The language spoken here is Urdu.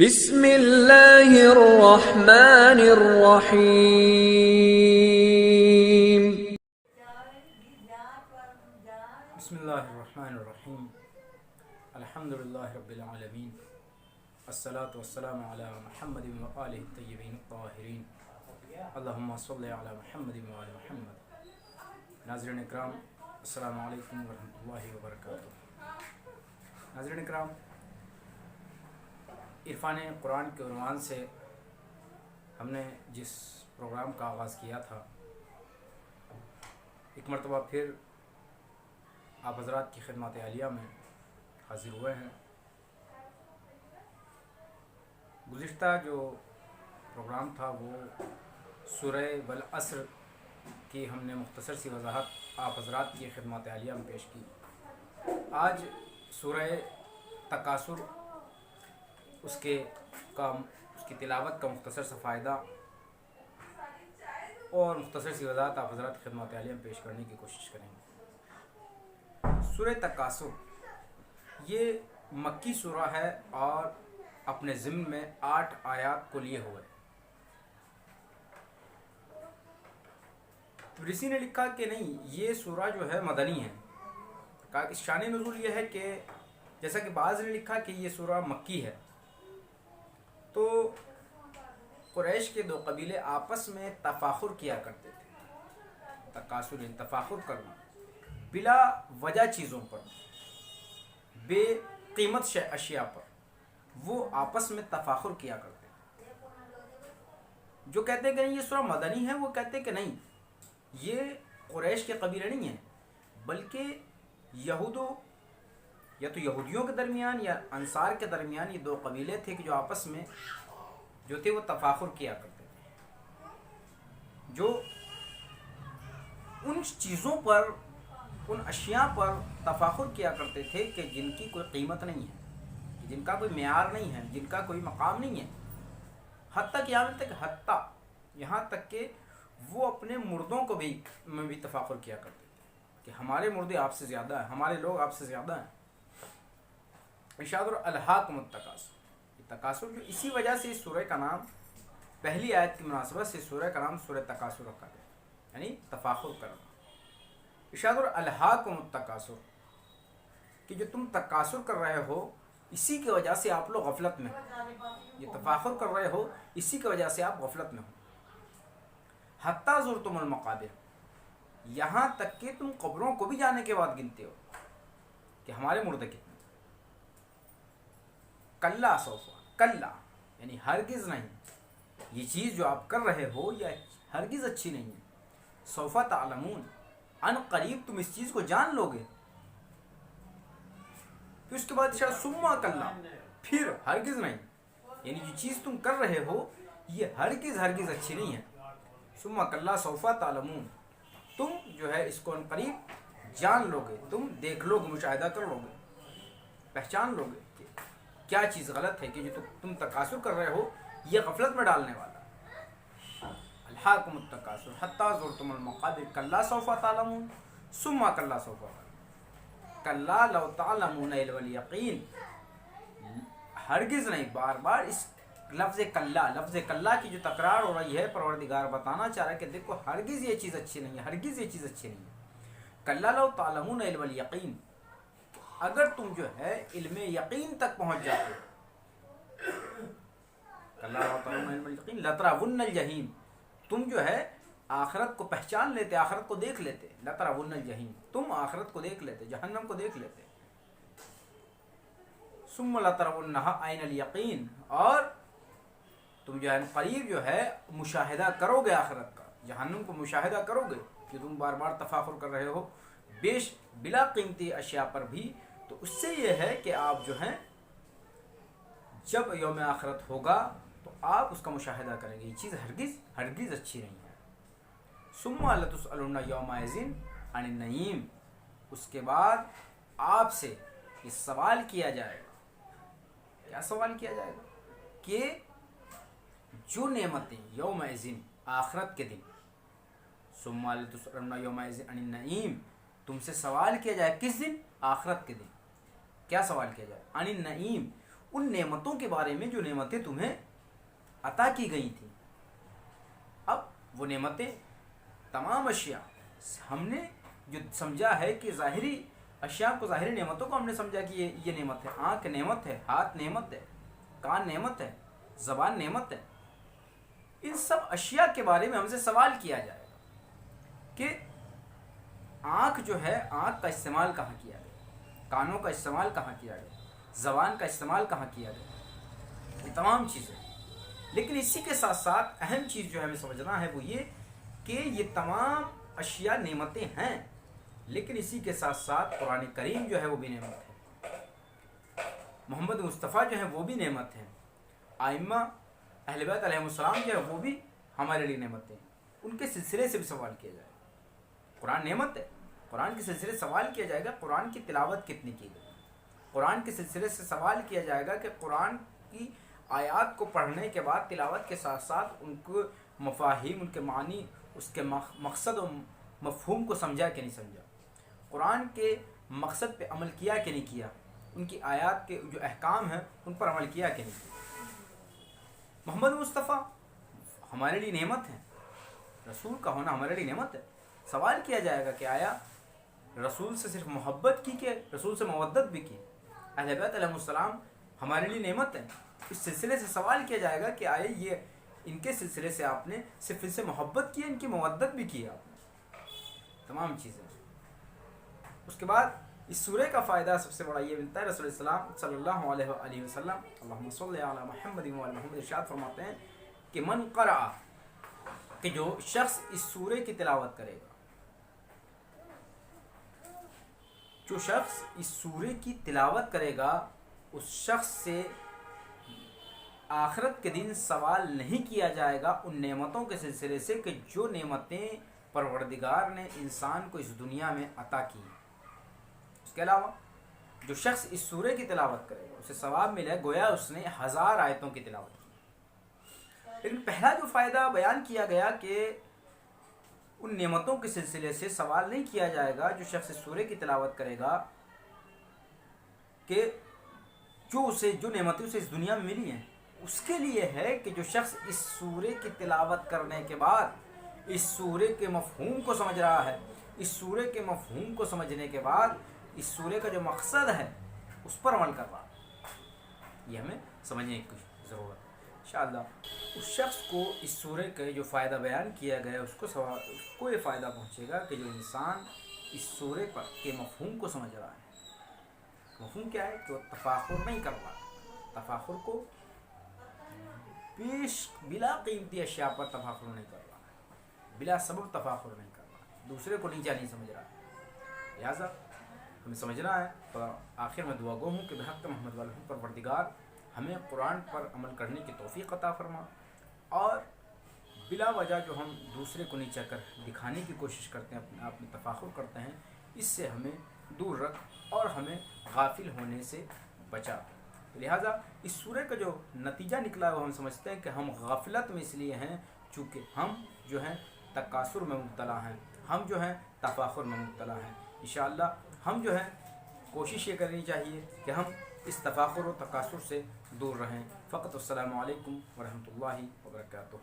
بسم اللہ الرحمن الرحیم۔ بسم اللہ الرحمن الرحیم۔ الحمد للہ رب العالمین، الصلاۃ والسلام علی محمد وآلہ الطیبین الطاہرین، اللہم صلی علی محمد وآل محمد۔ ناظرین اکرام، السلام علیکم ورحمۃ اللہ وبرکاتہ۔ ناظرین اکرام، عرفان قرآن کے عنوان سے ہم نے جس پروگرام کا آغاز کیا تھا، ایک مرتبہ پھر آپ حضرات کی خدمات عالیہ میں حاضر ہوئے ہیں۔ گزشتہ جو پروگرام تھا وہ سورہ والعصر کی ہم نے مختصر سی وضاحت آپ حضرات کی خدمات عالیہ میں پیش کی۔ آج سورہ تکاثر، اس کی تلاوت کا مختصر سا فائدہ اور مختصر سی وضاحت آپ حضرات کی خدمات عالیہ میں پیش کرنے کی کوشش کریں گے۔ سورہ تکاثر یہ مکی سورہ ہے اور اپنے ضمن میں 8 آیات کو لیے ہوئے۔ تبریسی نے لکھا کہ نہیں، یہ سورہ جو ہے مدنی ہے۔ کہا کہ شان نزول یہ ہے کہ جیسا کہ بعض نے لکھا کہ یہ سورہ مکی ہے، تو قریش کے 2 قبیلے آپس میں تفاخر کیا کرتے تھے۔ تکاثر یعنی تفاخر کرنا، بلا وجہ چیزوں پر، بے قیمت اشیاء پر وہ آپس میں تفاخر کیا کرتے تھے۔ جو کہتے ہیں کہ نہیں یہ سورہ مدنی ہے، وہ کہتے ہیں کہ نہیں، یہ قریش کے قبیلے نہیں ہیں، بلکہ یا تو یہودیوں کے درمیان یا انصار کے درمیان یہ 2 قبیلے تھے کہ جو آپس میں جو تھے وہ تفاخر کیا کرتے تھے، جو ان چیزوں پر، ان اشیاء پر تفاخر کیا کرتے تھے کہ جن کی کوئی قیمت نہیں ہے، جن کا کوئی معیار نہیں ہے، جن کا کوئی مقام نہیں ہے۔ حتیٰ کہ یہاں تک کہ وہ اپنے مردوں کو میں بھی تفاخر کیا کرتے تھے کہ ہمارے مردے آپ سے زیادہ ہیں، ہمارے لوگ آپ سے زیادہ ہیں۔ ارشاد الہاکم التکاثر، تکاثر جو اسی وجہ سے اس سورہ کا نام، پہلی آیت کی مناسبت سے سورہ کا نام سورہ تکاثر رکھا گیا، یعنی تفاخر کرنا۔ ارشاد الہاکم التکاثر کہ جو تم تکاثر کر رہے ہو، اسی کی وجہ سے آپ لوگ غفلت میں ہو، یہ تفاخر کر رہے ہو اسی کی وجہ سے آپ غفلت میں ہو۔ حتیٰ زرتم المقابر، یہاں تک کہ تم قبروں کو بھی جانے کے بعد گنتے ہو کہ ہمارے مردے کتنے۔ کلا سوفا، کلا یعنی ہرگز نہیں، یہ چیز جو آپ کر رہے ہو یہ ہرگز اچھی نہیں ہے۔ سوفا تعلمون، ان قریب تم اس چیز کو جان لو گے۔ پھر اس کے بعد ثم کلا، پھر ہرگز نہیں، یعنی جو چیز تم کر رہے ہو یہ ہرگز اچھی نہیں ہے۔ ثم کلا سوف تعلمون، تم جو ہے اس کو ان قریب جان لو گے، تم دیکھ لو گے، مشاہدہ کر لو گے، پہچان لو گے کہ کیا چیز غلط ہے، کہ جو تم تکاثر کر رہے ہو یہ غفلت میں ڈالنے والا۔ الہاکم التکاثر حتی زرتم المقابر کلا سوف تعلمون ثم کلا سوف تعلمون کلا لو تعلمون علم الیقین، ہرگز نہیں، بار بار اس لفظ کلا کی جو تکرار ہو رہی ہے، پروردگار بتانا چاہ رہا ہے کہ دیکھو ہرگز یہ چیز اچھی نہیں ہے، ہرگز یہ چیز اچھی نہیں ہے۔ کلا لو تعلمون علم الیقین، اگر تم جو ہے علم یقین تک پہنچ جاتے، کلا لو تعلمون علم الیقین لترون الجحیم، تم جو ہے آخرت کو پہچان لیتے، آخرت کو دیکھ لیتے، لترون الجحیم، تم آخرت کو دیکھ لیتے، جہنم کو دیکھ لیتے۔ ثم لترونہا عین الیقین، اور تم جو ہے قریب جو ہے مشاہدہ کرو گے آخرت کا، جہنم کو مشاہدہ کرو گے کہ تم بار بار تفاخر کر رہے ہو بلا قیمتی اشیاء پر بھی۔ تو اس سے یہ ہے کہ آپ جو ہیں جب یوم آخرت ہوگا تو آپ اس کا مشاہدہ کریں گے، یہ چیز ہرگز اچھی نہیں ہے۔ ثم لتسألن یومئذ عن النعیم، اس کے بعد آپ سے یہ سوال کیا جائے گا۔ کیا سوال کیا جائے گا؟ کہ جو نعمتیں یومئذ آخرت کے دن، ثم لتسألن یومئذ عن النعیم، تم سے سوال کیا جائے کس دن؟ آخرت کے دن۔ کیا سوال کیا جائے؟ عن النعیم، ان نعمتوں کے بارے میں جو نعمتیں تمہیں عطا کی گئی تھیں. اب وہ نعمتیں تمام اشیاء ہم نے جو سمجھا ہے کہ ظاہری اشیاء کو، ظاہری نعمتوں کو ہم نے سمجھا کہ یہ نعمت ہے. آنکھ نعمت ہے، ہاتھ نعمت ہے، کان نعمت ہے، زبان نعمت ہے. ان سب اشیاء کے بارے میں ہم سے سوال کیا جائے گا کہ آنکھ جو ہے، آنکھ کا استعمال کہاں کیا گیا، کانوں کا استعمال کہاں کیا گیا، زبان کا استعمال کہاں کیا گیا، یہ تمام چیزیں. لیکن اسی کے ساتھ ساتھ اہم چیز جو ہمیں سمجھنا ہے وہ یہ کہ یہ تمام اشیاء نعمتیں ہیں، لیکن اسی کے ساتھ ساتھ قرآن کریم جو ہے وہ بھی نعمت ہے، محمد مصطفیٰ جو ہے وہ بھی نعمت ہے، ائمہ اہل بیت علیہ السلام جو ہے وہ بھی ہمارے لیے نعمت ہیں. ان کے سلسلے سے بھی سوال کیا جائے گا. قرآن نعمت ہے، قرآن کے سلسلے سے سوال کیا جائے گا قرآن کی تلاوت کتنی کی گئی. قرآن کے سلسلے سے سوال کیا جائے گا کہ قرآن کی آیات کو پڑھنے کے بعد تلاوت کے ساتھ ساتھ ان کو مفاہیم، ان کے معنی، اس کے مقصد و مفہوم کو سمجھا کہ نہیں سمجھا، قرآن کے مقصد پہ عمل کیا کہ نہیں کیا، ان کی آیات کے جو احکام ہیں ان پر عمل کیا کہ نہیں کیا. محمد مصطفیٰ ہمارے لیے نعمت ہے، رسول کا ہونا ہمارے لیے نعمت ہے. سوال کیا جائے گا کہ آیا رسول سے صرف محبت کی کہ رسول سے مودت بھی کی. اہل بیت علیہ السلام ہمارے لیے نعمت ہے. اس سلسلے سے سوال کیا جائے گا کہ آئے یہ ان کے سلسلے سے آپ نے صرف ان سے محبت کی، ان کی مودت بھی کی آپ نے. تمام چیزیں. اس کے بعد اس سورہ کا فائدہ سب سے بڑا یہ ملتا ہے، رسول السلام صلی اللہ علیہ وآلہ وسلم اللہم صلی علی محمد و علی محمد ارشاد فرماتے ہیں کہ من قرأ، کہ جو شخص اس سورہ کی تلاوت کرے گا، جو شخص اس سورہ کی تلاوت کرے گا، اس شخص سے آخرت کے دن سوال نہیں کیا جائے گا ان نعمتوں کے سلسلے سے کہ جو نعمتیں پروردگار نے انسان کو اس دنیا میں عطا کی. اس کے علاوہ جو شخص اس سورہ کی تلاوت کرے گا اسے ثواب ملے گویا اس نے 1000 آیتوں کی تلاوت کی. لیکن پہلا جو فائدہ بیان کیا گیا کہ ان نعمتوں کے سلسلے سے سوال نہیں کیا جائے گا جو شخص اس سورہ کی تلاوت کرے گا، کہ جو نعمتیں اسے اس دنیا میں ملی ہیں اس کے لیے ہے کہ جو شخص اس سورہ کی تلاوت کرنے کے بعد اس سورہ کے مفہوم کو سمجھ رہا ہے، اس سورہ کے مفہوم کو سمجھنے کے بعد اس سورہ کا جو مقصد ہے اس پر عمل کر رہا ہے. یہ ہمیں سمجھنے کی ضرورت ہے. انشاءاللہ اس شخص کو اس سورہ کا جو فائدہ بیان کیا گیا اس کو یہ فائدہ پہنچے گا کہ جو انسان اس سورہ کے مفہوم کو سمجھ رہا ہے. مفہوم کیا ہے؟ کہ وہ تفاخر نہیں کر رہا. تفاخر کو بلا قیمتی اشیاء پر تفاخر نہیں کر رہا ہے، بلا سبب تفاخر نہیں کر رہا ہے، دوسرے کو نیچا نہیں سمجھ رہا ہے. لہٰذا ہمیں سمجھنا ہے. اور آخر میں دعا گو ہوں کہ بحق محمد والہم پروردگار ہمیں قرآن پر عمل کرنے کی توفیق عطا فرما، اور بلا وجہ جو ہم دوسرے کو نیچا کر دکھانے کی کوشش کرتے ہیں، اپنے آپ میں تفاخر کرتے ہیں، اس سے ہمیں دور رکھ اور ہمیں غافل ہونے سے بچا. لہٰذا اس سورہ کا جو نتیجہ نکلا ہے وہ ہم سمجھتے ہیں کہ ہم غفلت میں اس لیے ہیں چونکہ ہم جو ہیں تکاثر میں مبتلا ہیں، ہم جو ہیں تفاخر میں مبتلا ہیں. انشاءاللہ ہم جو ہے کوشش یہ کرنی چاہیے کہ ہم اس تفاخر و تکاثر سے دور رہیں. فقط السلام علیکم ورحمۃ اللہ وبرکاتہ.